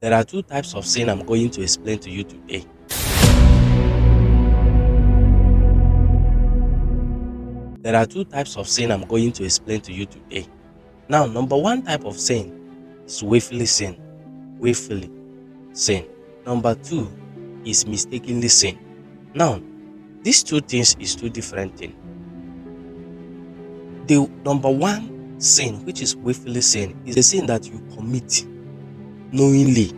There are two types of sin I'm going to explain to you today. There are two types of sin I'm going to explain to you today. Now, number one type of sin is willfully sin. Willfully sin. Number two is mistakenly sin. Now, these two things is two different things. The number one sin, which is willfully sin, is a sin that you commit knowingly.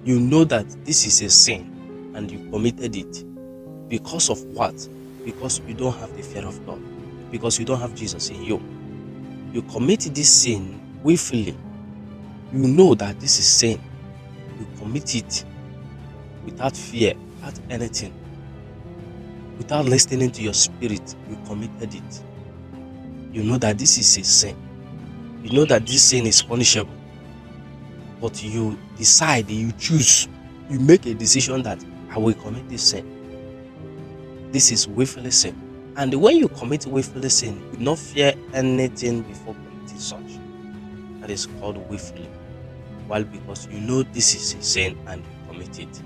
You know that this is a sin and you committed it. Because of what? Because you don't have the fear of God. Because you don't have Jesus in you. You commit this sin willfully. You know that this is sin. You commit it without fear, without anything. Without listening to your spirit, you committed it. You know that this is a sin. You know that this sin is punishable. But you decide, you choose, you make a decision that I will commit this sin. This is willfully sin. And when you commit willfully sin, you do not fear anything before committing such. That is called willfully. Why? Because you know this is a sin and you commit it.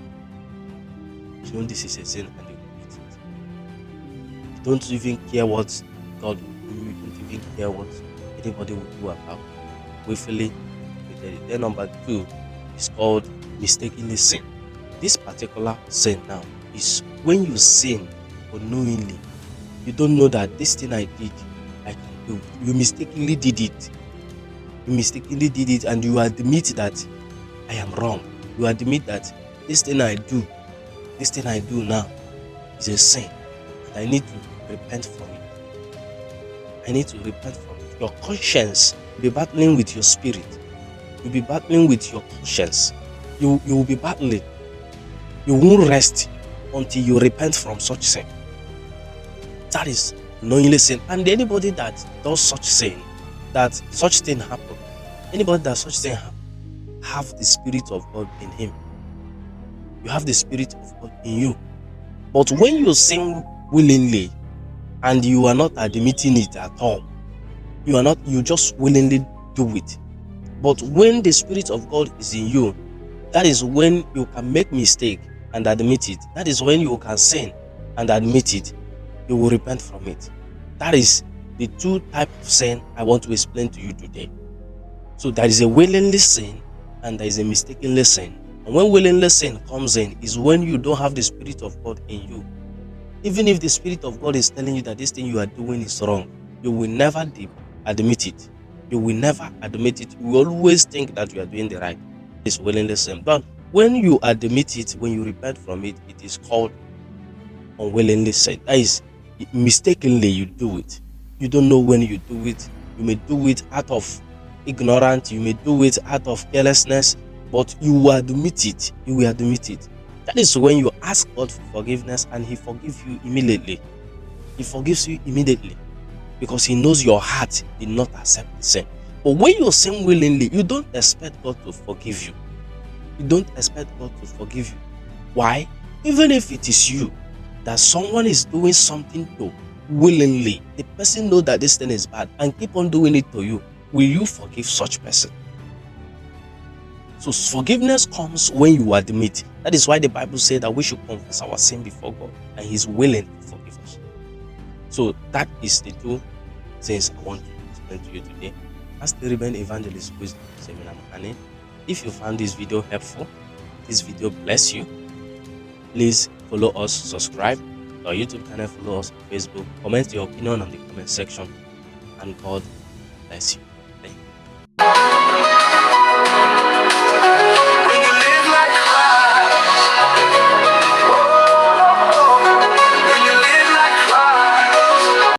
You know this is a sin and you commit it. You don't even care what God will do. You don't even care what anybody will do about it. Willfully committed it. Then number two is called mistakenly sin. This particular sin now is when you sin unknowingly. You don't know that this thing I did, I can do. You mistakenly did it. You mistakenly did it and you admit that I am wrong. You admit that this thing I do now is a sin. And I need to repent from it. I need to repent from it. Your conscience will be battling with your spirit. You'll be battling with your conscience. You will be battling. You won't rest until you repent from such sin. That is knowingly sin. And anybody that does such sin, that such thing happen, anybody that such thing happen, have the Spirit of God in him. You have the Spirit of God in you. But when you sin willingly and you are not admitting it at all, you just willingly do it. But when the Spirit of God is in you, that is when you can make mistake and admit it. That is when you can sin and admit it. You will repent from it. That is the two types of sin I want to explain to you today. So there is a willingly sin and there is a mistakenly sin. And when willingly sin comes in is when you don't have the Spirit of God in you. Even if the Spirit of God is telling you that this thing you are doing is wrong, you will never admit it. You will never admit it. You will always think that you are doing the right. It's willingly sin. But when you admit it, when you repent from it, it is called unwillingly sin. That is, mistakenly you do it. You don't know when you do it. You may do it out of ignorance. You may do it out of carelessness. But you will admit it. You will admit it. That is when you ask God for forgiveness and He forgives you immediately. He forgives you immediately because He knows your heart did not accept the sin. But when you sin willingly, you don't expect God to forgive you. You don't expect God to forgive you. Why? Even if it is you that someone is doing something to willingly, the person knows that this thing is bad and keep on doing it to you, will you forgive such person? So forgiveness comes when you admit. That is why the Bible says that we should confess our sin before God and He is willing to forgive us. So that is the two things I want to explain to you today. As the Remain Evangelist Wisdom Seminar Mahane. If you found this video helpful, this video bless you, please follow us, subscribe to our YouTube channel, follow us on Facebook, comment your opinion on the comment section, and God bless you. Thank you.